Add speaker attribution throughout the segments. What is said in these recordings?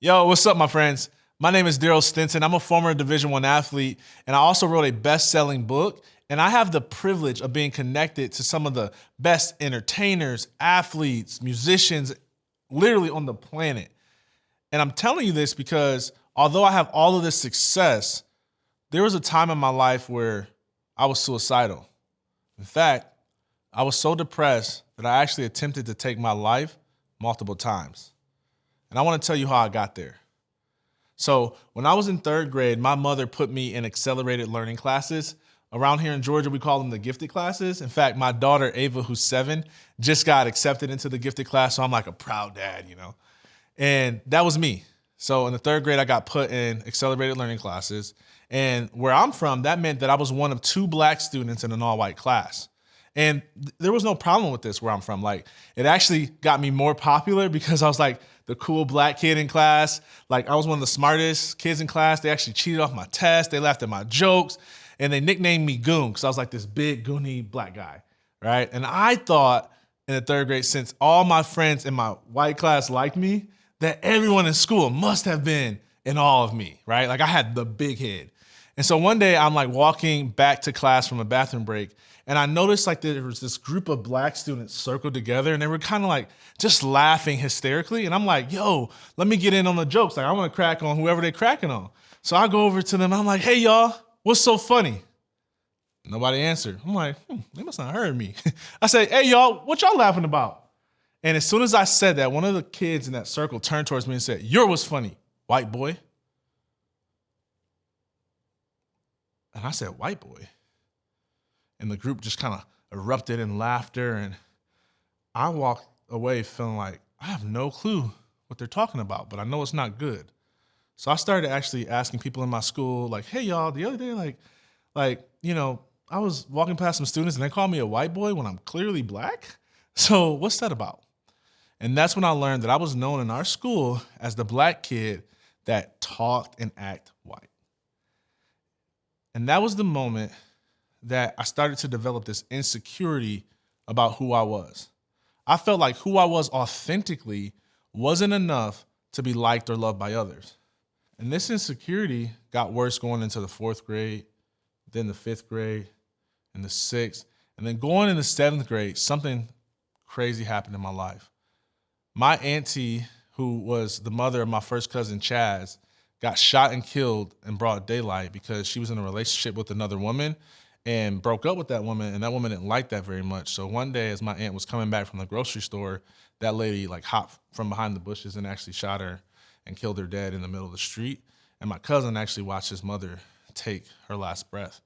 Speaker 1: Yo, what's up, my friends? My name is Daryl Stinson. I'm a former Division One athlete, and I also wrote a best-selling book. And I have the privilege of being connected to some of the best entertainers, athletes, musicians, literally on the planet. And I'm telling you this because although I have all of this success, there was a time in my life where I was suicidal. In fact, I was so depressed that I actually attempted to take my life multiple times. And I want to tell you how I got there. So, when I was in third grade, my mother put me in accelerated learning classes. Around here in Georgia, we call them the gifted classes. In fact, my daughter, Ava, who's 7, just got accepted into the gifted class. So, I'm like a proud dad. And that was me. So, in the third grade, I got put in accelerated learning classes. And where I'm from, that meant that I was one of 2 black students in an all white class. And there was no problem with this where I'm from. Like, it actually got me more popular because I was like the cool black kid in class. Like, I was one of the smartest kids in class. They actually cheated off my test. They laughed at my jokes. And they nicknamed me Goon because I was like this big, goony black guy, right? And I thought in the third grade, since all my friends in my white class liked me, that everyone in school must have been in awe of me, right? Like, I had the big head. And so one day I'm like walking back to class from a bathroom break, and I noticed like there was this group of black students circled together, and they were kind of like just laughing hysterically. And I'm like, yo, let me get in on the jokes. Like, I want to crack on whoever they're cracking on. So I go over to them. I'm like, hey, y'all, what's so funny? Nobody answered. I'm like, they must not heard me. I say, hey, y'all, what y'all laughing about? And as soon as I said that, one of the kids in that circle turned towards me and said, you're what's funny, white boy. And I said, white boy. And the group just kind of erupted in laughter. And I walked away feeling like I have no clue what they're talking about, but I know it's not good. So I started actually asking people in my school, like, hey, y'all, the other day, I was walking past some students and they called me a white boy when I'm clearly black. So what's that about? And that's when I learned that I was known in our school as the black kid that talked and acted white. And that was the moment that I started to develop this insecurity about who I was. I felt like who I was authentically wasn't enough to be liked or loved by others. And this insecurity got worse going into the 4th grade, then the 5th grade, and the 6th. And then going into 7th grade, something crazy happened in my life. My auntie, who was the mother of my first cousin, Chaz, got shot and killed in broad daylight because she was in a relationship with another woman and broke up with that woman, and that woman didn't like that very much. So one day, as my aunt was coming back from the grocery store, that lady like hopped from behind the bushes and actually shot her and killed her dead in the middle of the street. And my cousin actually watched his mother take her last breath.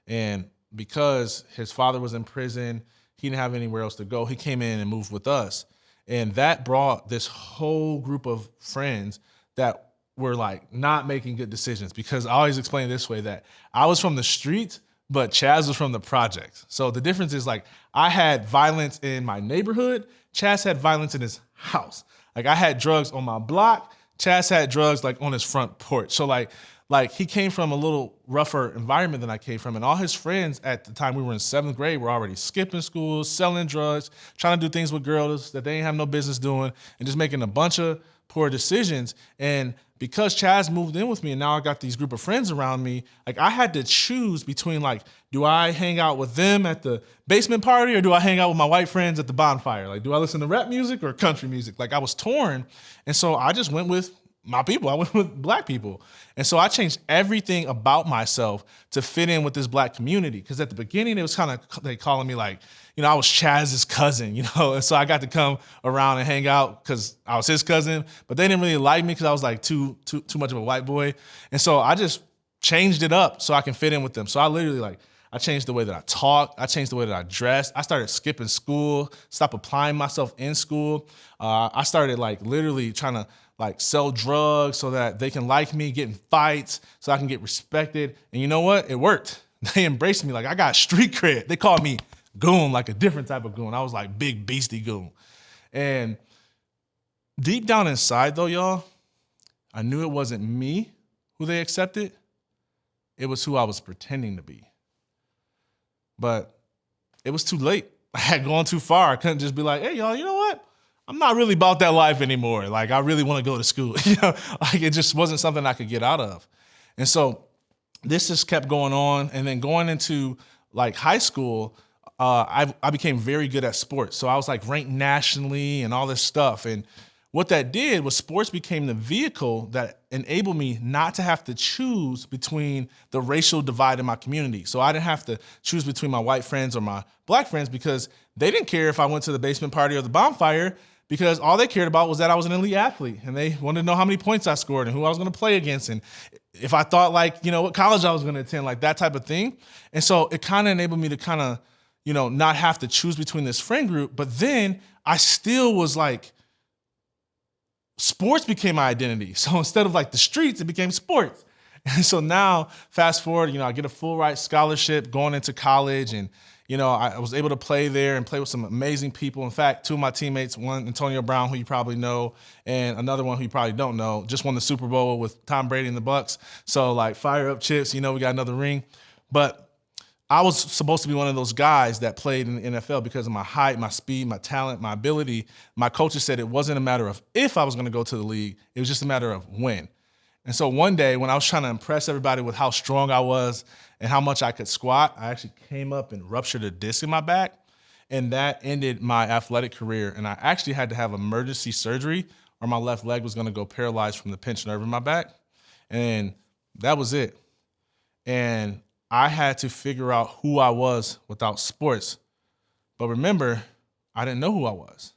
Speaker 1: And because his father was in prison, he didn't have anywhere else to go. He came in and moved with us. And that brought this whole group of friends that were like not making good decisions, because I always explain it this way, that I was from the streets, but Chaz was from the projects. So the difference is, like, I had violence in my neighborhood. Chaz had violence in his house. Like, I had drugs on my block. Chaz had drugs like on his front porch. So like he came from a little rougher environment than I came from. And all his friends at the time we were in 7th grade were already skipping school, selling drugs, trying to do things with girls that they ain't have no business doing, and just making a bunch of poor decisions. And because Chaz moved in with me and now I got these group of friends around me, like, I had to choose between, like, do I hang out with them at the basement party or do I hang out with my white friends at the bonfire? Like, do I listen to rap music or country music? Like, I was torn. And so I just went with my people. I went with black people. And so I changed everything about myself to fit in with this black community. Because at the beginning, it was kind of, they calling me like, I was Chaz's cousin, and so I got to come around and hang out because I was his cousin, but they didn't really like me because I was like too much of a white boy. And so I just changed it up so I can fit in with them. So I literally, I changed the way that I talked. I changed the way that I dressed. I started skipping school, stopped applying myself in school. I started literally trying to sell drugs so that they can like me, get in fights so I can get respected. And you know what? It worked. They embraced me. Like, I got street cred. They called me Goon, like a different type of goon. I was like big beastie goon. And deep down inside though, y'all, I knew it wasn't me who they accepted. It was who I was pretending to be. But it was too late. I had gone too far. I couldn't just be like, hey, y'all, you know what? I'm not really about that life anymore. Like, I really want to go to school. Like it just wasn't something I could get out of. And so this just kept going on. And then going into like high school, I became very good at sports. So I was like ranked nationally and all this stuff. And what that did was sports became the vehicle that enabled me not to have to choose between the racial divide in my community. So I didn't have to choose between my white friends or my black friends because they didn't care if I went to the basement party or the bonfire, because all they cared about was that I was an elite athlete and they wanted to know how many points I scored and who I was going to play against and if I thought like, what college I was going to attend, like that type of thing. And so it kind of enabled me to kind of, not have to choose between this friend group. But then I still was like, sports became my identity. So instead of like the streets, it became sports. And so now fast forward, I get a full ride scholarship going into college and I was able to play there and play with some amazing people. In fact, two of my teammates, one Antonio Brown, who you probably know, and another one who you probably don't know, just won the Super Bowl with Tom Brady and the Bucs. So like fire up chips, we got another ring. But I was supposed to be one of those guys that played in the NFL because of my height, my speed, my talent, my ability. My coaches said it wasn't a matter of if I was going to go to the league, it was just a matter of when. And so one day when I was trying to impress everybody with how strong I was and how much I could squat, I actually came up and ruptured a disc in my back, and that ended my athletic career. And I actually had to have emergency surgery or my left leg was going to go paralyzed from the pinched nerve in my back. And that was it. And I had to figure out who I was without sports. But remember, I didn't know who I was.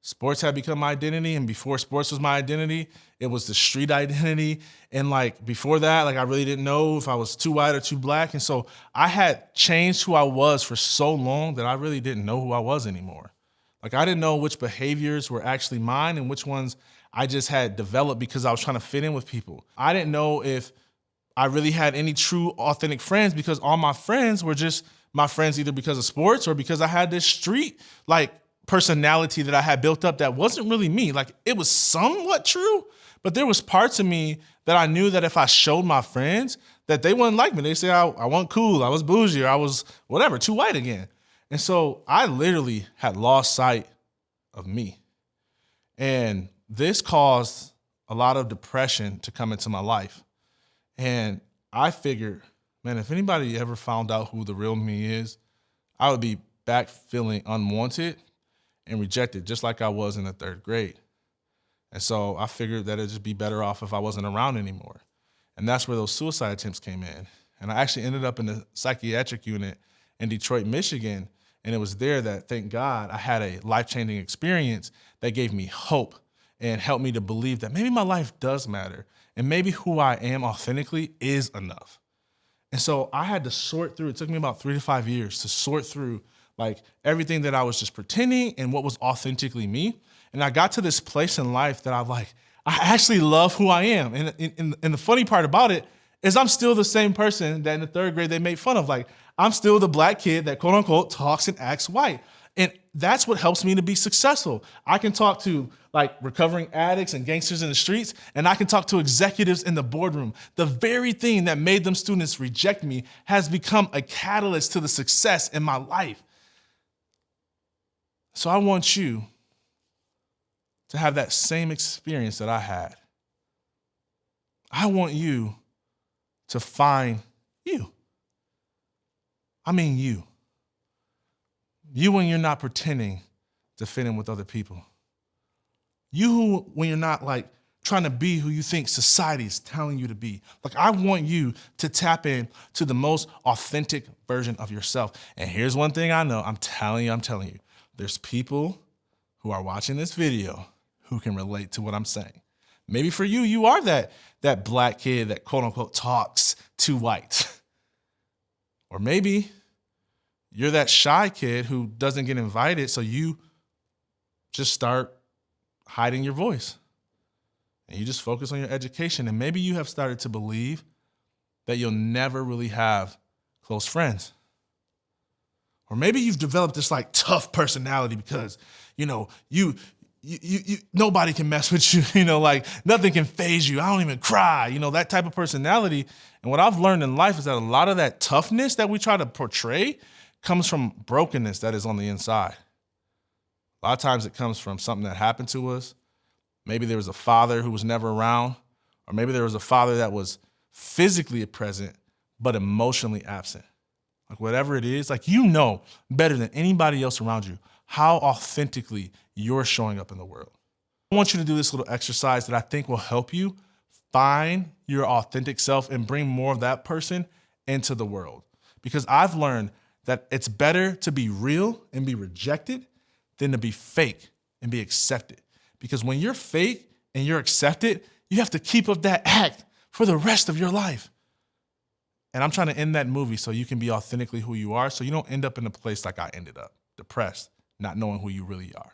Speaker 1: Sports had become my identity, and before sports was my identity, it was the street identity. And like before that, like I really didn't know if I was too white or too black. And so I had changed who I was for so long that I really didn't know who I was anymore. Like I didn't know which behaviors were actually mine and which ones I just had developed because I was trying to fit in with people. I didn't know if I really had any true authentic friends because all my friends were just my friends either because of sports or because I had this street like personality that I had built up that wasn't really me. Like it was somewhat true, but there was parts of me that I knew that if I showed my friends that they wouldn't like me. They say I wasn't cool, I was bougie, or I was whatever, too white again. And so I literally had lost sight of me. And this caused a lot of depression to come into my life. And I figured, man, if anybody ever found out who the real me is, I would be back feeling unwanted and rejected, just like I was in the third grade. And so I figured that it'd just be better off if I wasn't around anymore. And that's where those suicide attempts came in. And I actually ended up in the psychiatric unit in Detroit, Michigan. And it was there that, thank God, I had a life-changing experience that gave me hope and helped me to believe that maybe my life does matter and maybe who I am authentically is enough. And so I had to sort through, it took me about 3 to 5 years to sort through like everything that I was just pretending and what was authentically me. And I got to this place in life that I actually love who I am. And the funny part about it is I'm still the same person that in the third grade they made fun of. Like I'm still the black kid that quote unquote talks and acts white. And that's what helps me to be successful. I can talk to like recovering addicts and gangsters in the streets, and I can talk to executives in the boardroom. The very thing that made them students reject me has become a catalyst to the success in my life. So I want you to have that same experience that I had. I want you to find you. I mean you. You when you're not pretending to fit in with other people. You when you're not like trying to be who you think society is telling you to be. Like I want you to tap in to the most authentic version of yourself. And here's one thing I know, I'm telling you, there's people who are watching this video who can relate to what I'm saying. Maybe for you, you are that black kid that quote unquote talks too white. Or maybe you're that shy kid who doesn't get invited, so you just start hiding your voice. And you just focus on your education. And maybe you have started to believe that you'll never really have close friends. Or maybe you've developed this like tough personality because, you nobody can mess with you, like nothing can faze you. I don't even cry, that type of personality. And what I've learned in life is that a lot of that toughness that we try to portray comes from brokenness that is on the inside. A lot of times it comes from something that happened to us. Maybe there was a father who was never around, or maybe there was a father that was physically present, but emotionally absent. Like whatever it is, like you know better than anybody else around you how authentically you're showing up in the world. I want you to do this little exercise that I think will help you find your authentic self and bring more of that person into the world. Because I've learned that it's better to be real and be rejected than to be fake and be accepted. Because when you're fake and you're accepted, you have to keep up that act for the rest of your life. And I'm trying to end that movie so you can be authentically who you are, so you don't end up in a place like I ended up, depressed, not knowing who you really are.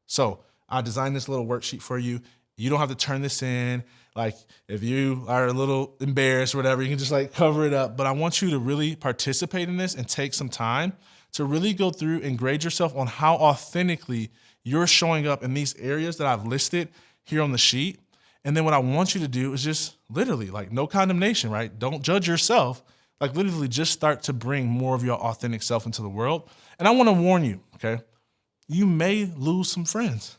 Speaker 1: So I designed this little worksheet for you. You don't have to turn this in. Like if you are a little embarrassed or whatever, you can just like cover it up. But I want you to really participate in this and take some time to really go through and grade yourself on how authentically you're showing up in these areas that I've listed here on the sheet. And then what I want you to do is just literally like no condemnation, right? Don't judge yourself. Like literally just start to bring more of your authentic self into the world. And I want to warn you, okay? You may lose some friends.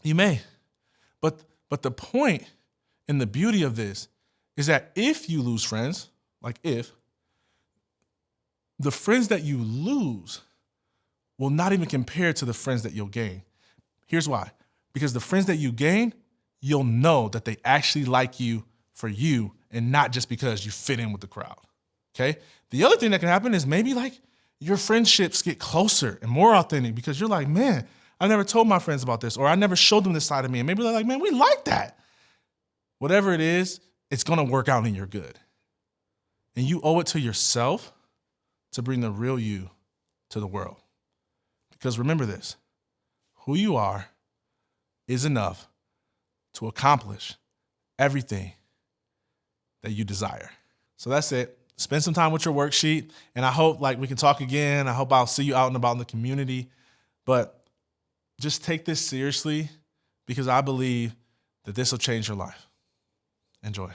Speaker 1: You may. But the point and the beauty of this is that if you lose friends, like if, the friends that you lose will not even compare to the friends that you'll gain. Here's why. Because the friends that you gain, you'll know that they actually like you for you and not just because you fit in with the crowd, okay? The other thing that can happen is maybe like your friendships get closer and more authentic because you're like, man, I never told my friends about this, or I never showed them this side of me. And maybe they're like, man, we like that. Whatever it is, it's gonna work out in your good. And you owe it to yourself to bring the real you to the world. Because remember this, who you are is enough to accomplish everything that you desire. So that's it. Spend some time with your worksheet, and I hope like we can talk again. I hope I'll see you out and about in the community, but just take this seriously because I believe that this will change your life. Enjoy.